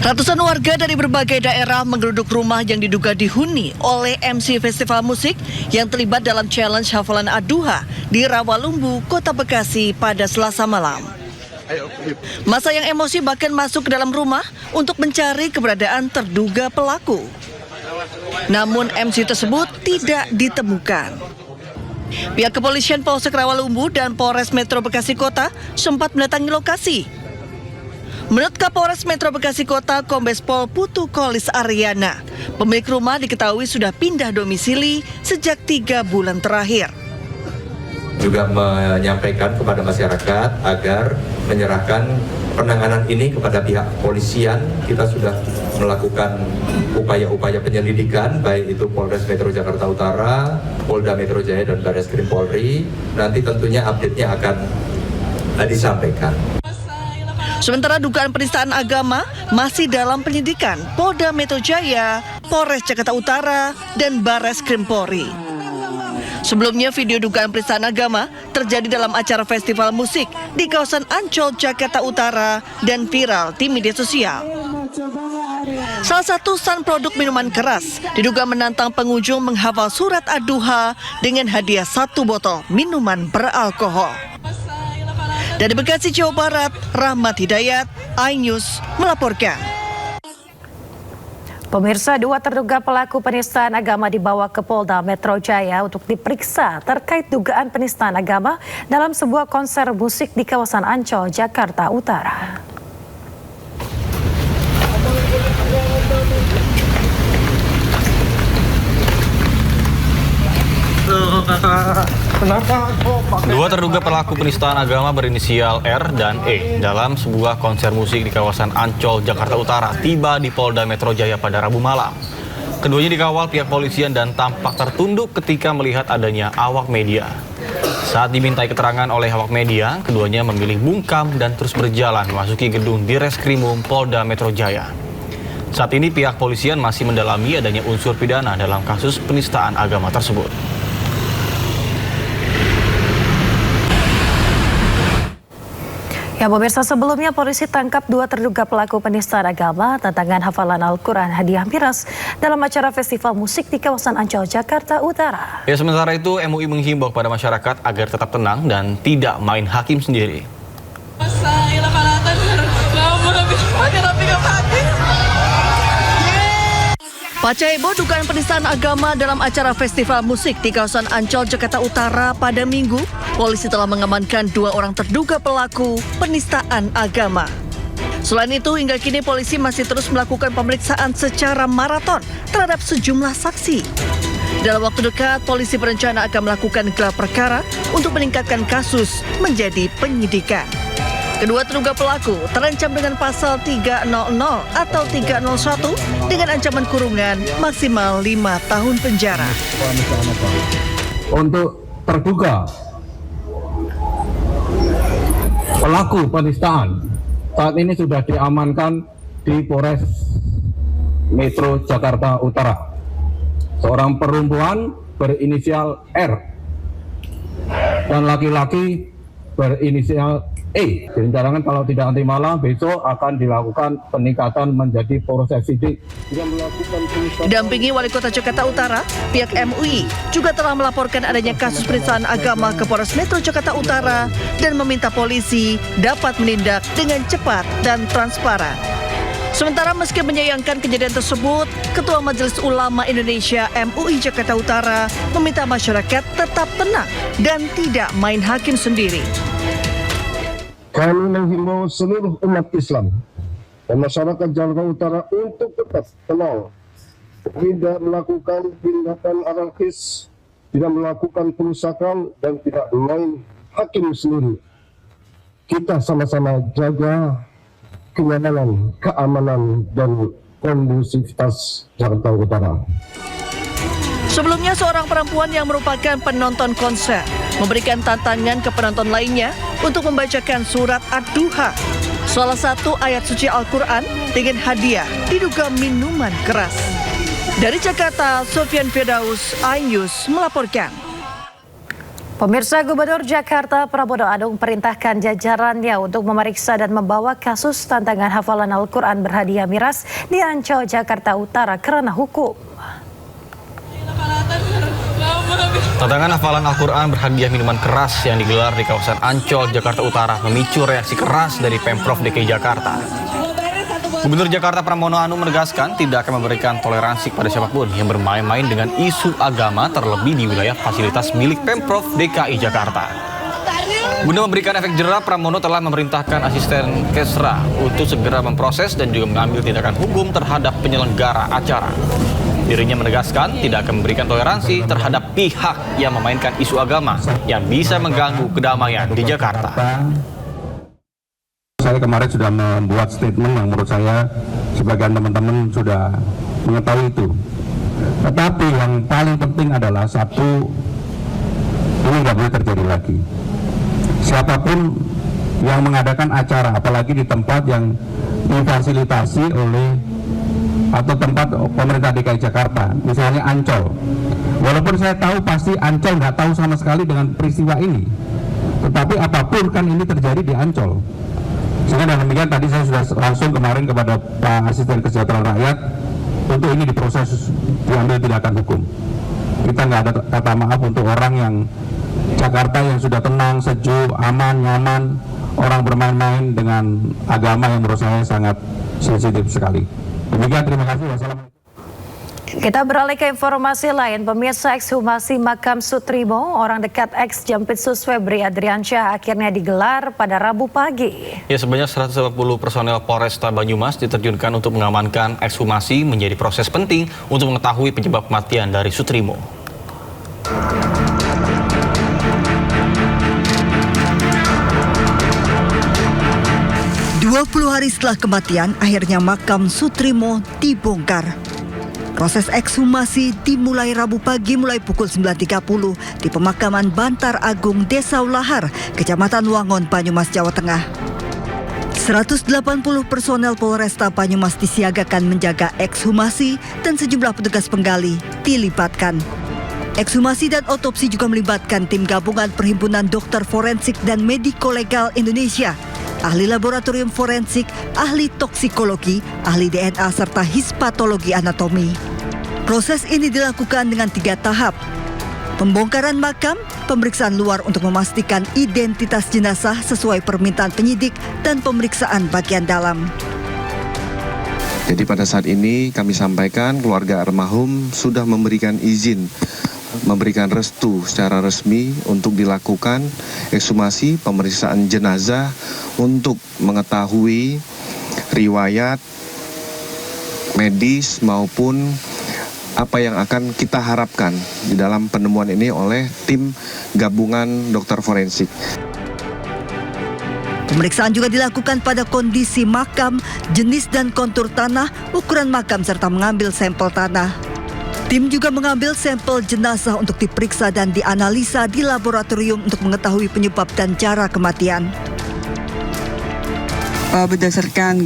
Ratusan warga dari berbagai daerah menggeruduk rumah yang diduga dihuni oleh MC Festival Musik yang terlibat dalam challenge hafalan Ad-Duha di Rawalumbu, Kota Bekasi pada Selasa malam. Massa yang emosi bahkan masuk ke dalam rumah untuk mencari keberadaan terduga pelaku. Namun MC tersebut tidak ditemukan. Pihak kepolisian Polsek Rawalumbu dan Polres Metro Bekasi Kota sempat mendatangi lokasi. Menurut Kapolres Metro Bekasi Kota, Kombes Pol Putu Kolis Aryana, pemilik rumah diketahui sudah pindah domisili sejak 3 bulan terakhir. Juga menyampaikan kepada masyarakat agar menyerahkan penanganan ini kepada pihak kepolisian. Kita sudah melakukan upaya-upaya penyelidikan, baik itu Polres Metro Jakarta Utara, Polda Metro Jaya, dan Barreskrim Polri. Nanti tentunya update-nya akan disampaikan. Sementara dugaan penistaan agama masih dalam penyidikan Polda Metro Jaya, Polres Jakarta Utara, dan Barreskrim Polri. Sebelumnya video dugaan penistaan agama terjadi dalam acara festival musik di kawasan Ancol, Jakarta Utara dan viral di media sosial. Salah satu stand produk minuman keras diduga menantang pengunjung menghafal surat Ad-Duha dengan hadiah 1 botol minuman beralkohol. Dari Bekasi, Jawa Barat, Rahmat Hidayat, iNews melaporkan. Pemirsa, 2 terduga pelaku penistaan agama dibawa ke Polda Metro Jaya untuk diperiksa terkait dugaan penistaan agama dalam sebuah konser musik di kawasan Ancol, Jakarta Utara. Dua terduga pelaku penistaan agama berinisial R dan E dalam sebuah konser musik di kawasan Ancol, Jakarta Utara tiba di Polda Metro Jaya pada Rabu malam. Keduanya dikawal pihak polisian dan tampak tertunduk ketika melihat adanya awak media. Saat dimintai keterangan oleh awak media, keduanya memilih bungkam dan terus berjalan memasuki gedung Direskrimum Polda Metro Jaya. Saat ini pihak polisian masih mendalami adanya unsur pidana dalam kasus penistaan agama tersebut. Ya, pemirsa, sebelumnya polisi tangkap 2 terduga pelaku penistaan agama tantangan hafalan Al-Quran hadiah miras dalam acara festival musik di kawasan Ancol, Jakarta Utara. Ya, sementara itu MUI menghimbau kepada masyarakat agar tetap tenang dan tidak main hakim sendiri. Pasca heboh dugaan penistaan agama dalam acara festival musik di kawasan Ancol, Jakarta Utara pada Minggu, polisi telah mengamankan 2 orang terduga pelaku penistaan agama. Selain itu, hingga kini polisi masih terus melakukan pemeriksaan secara maraton terhadap sejumlah saksi. Dalam waktu dekat, polisi berencana akan melakukan gelar perkara untuk meningkatkan kasus menjadi penyidikan. Kedua terduga pelaku terancam dengan pasal 300 atau 301 dengan ancaman kurungan maksimal 5 tahun penjara. Untuk terduga pelaku penistaan saat ini sudah diamankan di Polres Metro Jakarta Utara. Seorang perempuan berinisial R dan laki-laki berinisial E. Direncanakan kalau tidak nanti malam besok akan dilakukan peningkatan menjadi proses sidik. Didampingi Wali Kota Jakarta Utara, pihak MUI juga telah melaporkan adanya kasus penistaan agama ke Polres Metro Jakarta Utara dan meminta polisi dapat menindak dengan cepat dan transparan. Sementara meski menyayangkan kejadian tersebut, Ketua Majelis Ulama Indonesia MUI Jakarta Utara meminta masyarakat tetap tenang dan tidak main hakim sendiri. Kami menghimbau seluruh umat Islam dan masyarakat Jakarta Utara untuk tetap tenang, tidak melakukan tindakan anarkis, tidak melakukan perusakan, dan tidak main hakim sendiri. Kita sama-sama jaga kenyamanan, keamanan, dan kondusivitas Jakarta Utara. Sebelumnya, seorang perempuan yang merupakan penonton konser memberikan tantangan ke penonton lainnya untuk membacakan surat Ad-Duha, salah satu ayat suci Al-Quran, dengan hadiah diduga minuman keras. Dari Jakarta, Sofyan Firdaus, iNews melaporkan. Pemirsa, Gubernur Jakarta Pramono Anung perintahkan jajarannya untuk memeriksa dan membawa kasus tantangan hafalan Al-Quran berhadiah miras di Ancol, Jakarta Utara karena hukum. Tantangan hafalan Al-Quran berhadiah minuman keras yang digelar di kawasan Ancol, Jakarta Utara memicu reaksi keras dari Pemprov DKI Jakarta. Gubernur Jakarta Pramono Anung menegaskan tidak akan memberikan toleransi kepada siapapun yang bermain-main dengan isu agama terlebih di wilayah fasilitas milik Pemprov DKI Jakarta. Guna memberikan efek jera, Pramono telah memerintahkan asisten Kesra untuk segera memproses dan juga mengambil tindakan hukum terhadap penyelenggara acara. Dirinya menegaskan tidak akan memberikan toleransi terhadap pihak yang memainkan isu agama yang bisa mengganggu kedamaian di Jakarta. Saya kemarin sudah membuat statement yang menurut saya sebagian teman-teman sudah mengetahui itu. Tetapi yang paling penting adalah satu, ini nggak boleh terjadi lagi. Siapapun yang mengadakan acara, apalagi di tempat yang difasilitasi oleh atau tempat pemerintah DKI Jakarta, misalnya Ancol. Walaupun saya tahu pasti Ancol nggak tahu sama sekali dengan peristiwa ini, tetapi apapun kan ini terjadi di Ancol. Sehingga dengan demikian tadi saya sudah langsung kemarin kepada Pak Asisten Kesejahteraan Rakyat untuk ini diproses, diambil tindakan hukum. Kita nggak ada kata maaf untuk orang yang Jakarta yang sudah tenang, sejuk, aman, nyaman, orang bermain-main dengan agama yang menurut saya sangat sensitif sekali. Demikian, terima kasih. Wassalamualaikum. Kita beralih ke informasi lain. Pemirsa, ekshumasi makam Sutrimo, orang dekat ex Jampitsus Febri Adriansyah, akhirnya digelar pada Rabu pagi. Ya, sebanyak 180 personel Polresta Banyumas diterjunkan untuk mengamankan ekshumasi menjadi proses penting untuk mengetahui penyebab kematian dari Sutrimo. Puluh hari setelah kematian, akhirnya makam Sutrimo dibongkar. Proses ekshumasi dimulai Rabu pagi mulai pukul 9.30 di pemakaman Bantar Agung, Desa Ulahar, Kecamatan Wangon, Banyumas, Jawa Tengah. 180 personel Polresta Banyumas disiagakan menjaga ekshumasi dan sejumlah petugas penggali dilibatkan. Ekshumasi dan otopsi juga melibatkan tim gabungan Perhimpunan Dokter Forensik dan Mediko Legal Indonesia, ahli laboratorium forensik, ahli toksikologi, ahli DNA, serta hispatologi anatomi. Proses ini dilakukan dengan 3 tahap. Pembongkaran makam, pemeriksaan luar untuk memastikan identitas jenazah sesuai permintaan penyidik, dan pemeriksaan bagian dalam. Jadi pada saat ini kami sampaikan keluarga almarhum sudah memberikan izin, memberikan restu secara resmi untuk dilakukan ekshumasi pemeriksaan jenazah untuk mengetahui riwayat medis maupun apa yang akan kita harapkan di dalam penemuan ini oleh tim gabungan dokter forensik. Pemeriksaan juga dilakukan pada kondisi makam, jenis dan kontur tanah, ukuran makam, serta mengambil sampel tanah. Tim juga mengambil sampel jenazah untuk diperiksa dan dianalisa di laboratorium untuk mengetahui penyebab dan cara kematian. Berdasarkan